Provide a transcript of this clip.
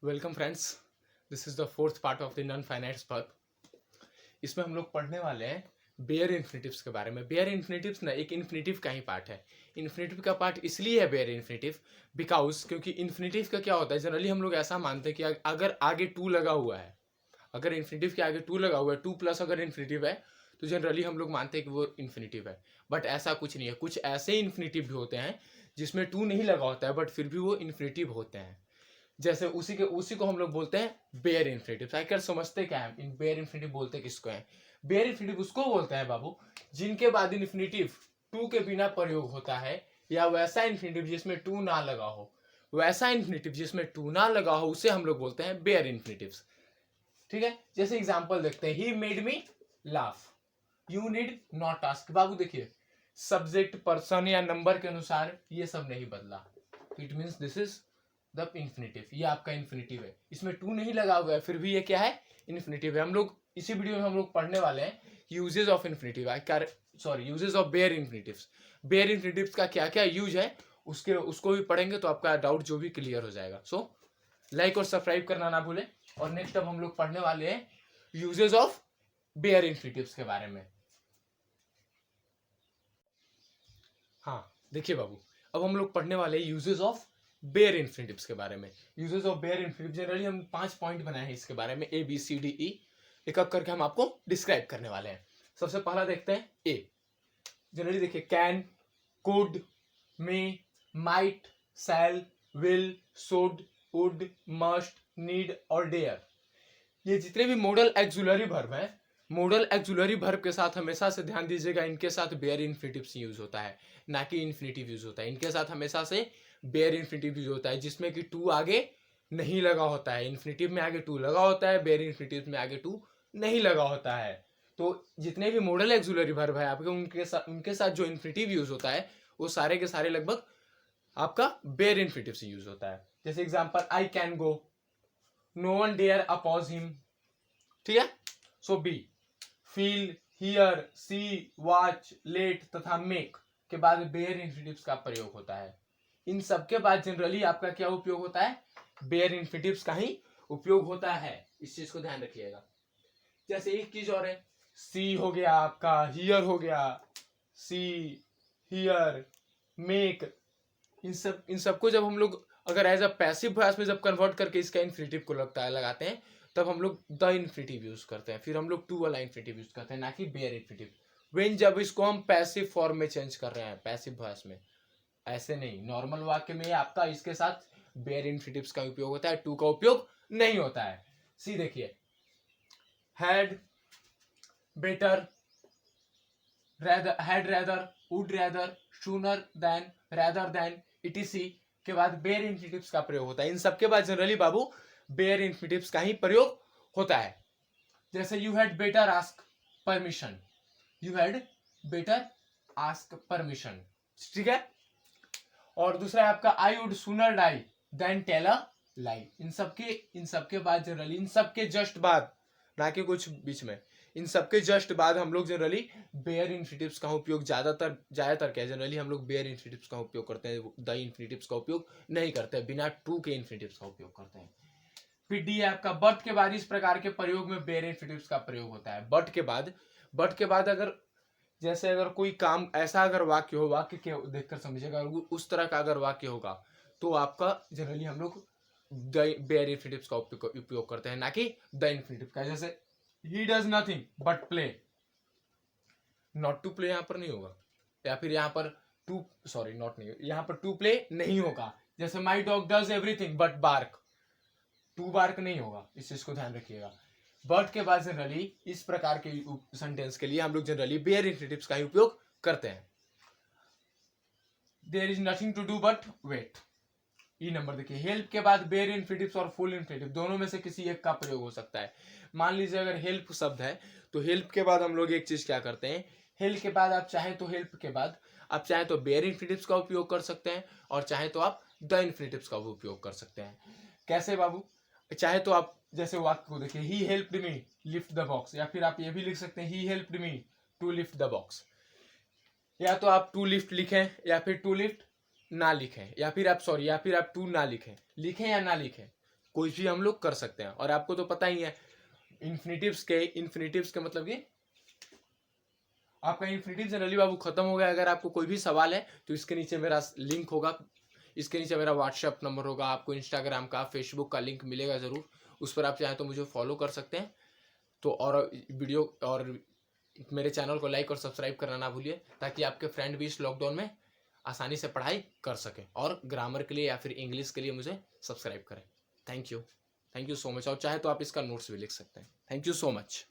Welcome friends, this is the fourth part of the non finite verb. इसमें हम लोग पढ़ने वाले हैं बेयर इन्फिनिटिव्स के बारे में। बेयर इन्फिनिटिव्स ना एक इन्फिनिटिव का ही पार्ट है। इन्फिनिटिव का पार्ट इसलिए है बेयर इन्फिनिटिव बिकॉज क्योंकि इन्फिनिटिव का क्या होता है, जनरली हम लोग ऐसा मानते हैं कि अगर आगे टू लगा हुआ है, अगर इन्फिनिटिव के आगे टू लगा हुआ है, टू प्लस अगर इन्फिनिटिव है तो जनरली हम लोग मानते हैं कि वो इन्फिनिटिव है। बट ऐसा कुछ नहीं है। कुछ ऐसे इन्फिनिटिव भी होते हैं जिसमें टू नहीं लगा होता है बट फिर भी वो इन्फिनिटिव होते हैं। जैसे उसी को हम लोग बोलते हैं बेयर इन्फिनिटिव। आखिर समझते क्या है इन बेयर इन्फिनिटिव बोलते किसको है? बेयर इन्फिनिटिव उसको बोलते हैं बाबू जिनके बाद इन्फिनिटिव टू के बिना प्रयोग होता है, या वैसा इन्फिनिटिव जिसमें टू ना लगा हो। वैसा इन्फिनिटिव जिसमें टू ना लगा हो उसे हम लोग बोलते हैं बेयर इन्फिनिटिव्स। ठीक है, जैसे एग्जांपल देखते हैं, he made me laugh, you need not ask. बाबू देखिए, सब्जेक्ट पर्सन या नंबर के अनुसार ये सब नहीं बदला। It means this is the infinitive. ये आपका इन्फिनिटिव है, इसमें टू नहीं लगा हुआ है, फिर भी ये क्या है? इन्फिनिटिव है। हम लोग इसी वीडियो में हम लोग पढ़ने वाले हैं uses of infinitive, uses of bare infinitives. Bare infinitives का क्या क्या यूज है उसको भी पढ़ेंगे तो आपका डाउट जो भी क्लियर हो जाएगा। सो लाइक और सब्सक्राइब करना ना भूलें। और नेक्स्ट अब हम लोग पढ़ने वाले हैं यूजेस ऑफ बेयर इन्फिनिटिव्स के बारे में। हाँ देखिए बाबू, अब हम लोग पढ़ने वाले हैं यूजेस ऑफ बेयर इन्फिनिटिव्स के बारे में। Uses of bare infinitive generally हम 5 पॉइंट बनाए हैं इसके बारे में, A B C D E, एक एक करके हम आपको डिस्क्राइब करने वाले हैं। सबसे पहला देखते हैं ए। जनरली देखिए, can, could, may, might, shall, will, should, would, must, need और डेयर, ये जितने भी मॉडल एक्सुलरी वर्ब है, मॉडल एक्सुलरी वर्ब के साथ हमेशा से ध्यान दीजिएगा, इनके साथ बेयर इन्फिनिटिव यूज होता है, ना कि इन्फिनिटिव यूज होता है। इनके साथ हमेशा से बेयर इन्फिनिटिव यूज होता है जिसमें कि टू आगे नहीं लगा होता है। इन्फिनिटिव में आगे टू लगा होता है, बेयर इन्फिनिटिव में आगे टू नहीं लगा होता है। तो जितने भी मॉडल एक्सुलरी वर्ब है आपके, उनके साथ जो इन्फिनिटिव यूज होता है वो सारे के सारे लगभग आपका बेयर इन्फिनिटिव से यूज होता है। जैसे example, I can go, no one dare oppose him. ठीक है, so bid, feel, hear, see, watch, let तथा मेक के बाद बेयर इन्फिनिटिव्स का प्रयोग होता है। इन सब के बाद जनरली आपका क्या उपयोग होता है? बेयर इन्फिनिटिव्स का ही उपयोग होता है। इस चीज को ध्यान रखिएगा। जैसे एक चीज और है, सी हो गया आपका, हियर हो गया, सी, हियर, मेक, इन सबको जब हम लोग अगर एज अ पैसिव वॉइस में जब कन्वर्ट करके इसका इन्फिनिटिव को लगाते हैं तब हम लोग द इन्फिनिटिव यूज करते हैं। फिर हम लोग टू वाला इन्फिनिटिव यूज करते हैं, ना कि बेयर इन्फिनिटिव। व्हेन जब इसको हम पैसिव फॉर्म में चेंज कर रहे हैं, पैसिव वॉइस में, ऐसे नहीं। नॉर्मल वाक्य में आपका इसके साथ बेयर इन्फिनिटिव्स का उपयोग होता है, टू का उपयोग नहीं होता है। सी देखिए, had, better, had rather, would rather, sooner than, rather than, etc. के बाद बेयर इन्फिनिटिव्स का प्रयोग होता है। इन सबके बाद जनरली बाबू बेयर इन्फिनिटिव्स का ही प्रयोग होता है। जैसे you had better ask permission, you had better ask permission. ठीक है, और दूसरा है आपका, I would sooner die than tell a lie. इन सबके बाद जनरली, इन सबके जस्ट बाद, ना कि कुछ बीच में, इन सबके जस्ट बाद हम लोग जनरली बेयर इन्फिनिटिव्स का उपयोग ज्यादातर क्या है, जनरली हम लोग बेयर इन्फिनिटिव्स का उपयोग करते हैं, द इन्फिनिटिव्स का उपयोग नहीं करते हैं, बिना टू के इन्फिनिटिव्स का उपयोग करते हैं। फिर डी है आपका, बट के बाद इस प्रकार के प्रयोग में बेयर इन्फिनिटिव्स का प्रयोग होता है। बट के बाद अगर जैसे अगर कोई काम ऐसा अगर वाक्य हो, वाक्य के देखकर समझिएगा, उस तरह का अगर वाक्य होगा तो आपका जनरली हम लोग बेयर इन्फिनिटिव्स का उपयोग करते हैं, ना कि द इन्फिनिटिव का। जैसे he does nothing but play, not to play यहाँ पर नहीं होगा, या फिर यहाँ पर नॉट नहीं, यहाँ पर टू प्ले नहीं होगा। जैसे my dog does everything but bark, to bark नहीं होगा, इस चीज को ध्यान रखिएगा। बट के बाद जनरली इस प्रकार के सेंटेंस के लिए हम लोग जनरली बेयर इन्फिनिटिव्स का ही उपयोग करते हैं। There is nothing to do but wait, E number देखिए, हेल्प के बाद बेयर इन्फिनिटिव्स और फुल इन्फिनिटिव दोनों में से किसी एक का प्रयोग हो सकता है। मान लीजिए अगर हेल्प शब्द है तो हेल्प के बाद हम लोग एक चीज क्या करते हैं, हेल्प के बाद आप चाहें तो बेयर इन्फिनिटिव्स का उपयोग कर सकते हैं, और चाहे तो आप द इन्फिनिटिव्स का उपयोग कर सकते हैं। कैसे बाबू? चाहे तो आप जैसे वाक्य को देखिए, he helped me lift the box, या फिर आप ये भी लिख सकते हैं, he helped me to lift the box. या तो आप टू लिफ्ट लिखें, या फिर टू लिफ्ट ना लिखें, या फिर आप टू ना लिखें या ना लिखें, कुछ भी हम लोग कर सकते हैं। और आपको तो पता ही है इन्फिनिटिव्स के मतलब कि आपका इन्फिनिटिव जनरली बाबू खत्म हो गया। अगर आपको कोई भी सवाल है तो इसके नीचे मेरा लिंक होगा, इसके नीचे मेरा व्हाट्सएप नंबर होगा, आपको इंस्टाग्राम का फेसबुक का लिंक मिलेगा ज़रूर, उस पर आप चाहें तो मुझे फॉलो कर सकते हैं। तो और वीडियो और मेरे चैनल को लाइक और सब्सक्राइब करना ना भूलिए, ताकि आपके फ्रेंड भी इस लॉकडाउन में आसानी से पढ़ाई कर सके और ग्रामर के लिए या फिर इंग्लिश के लिए मुझे सब्सक्राइब करें। Thank you so much. और चाहे तो आप इसका नोट्स भी लिख सकते हैं। Thank you so much.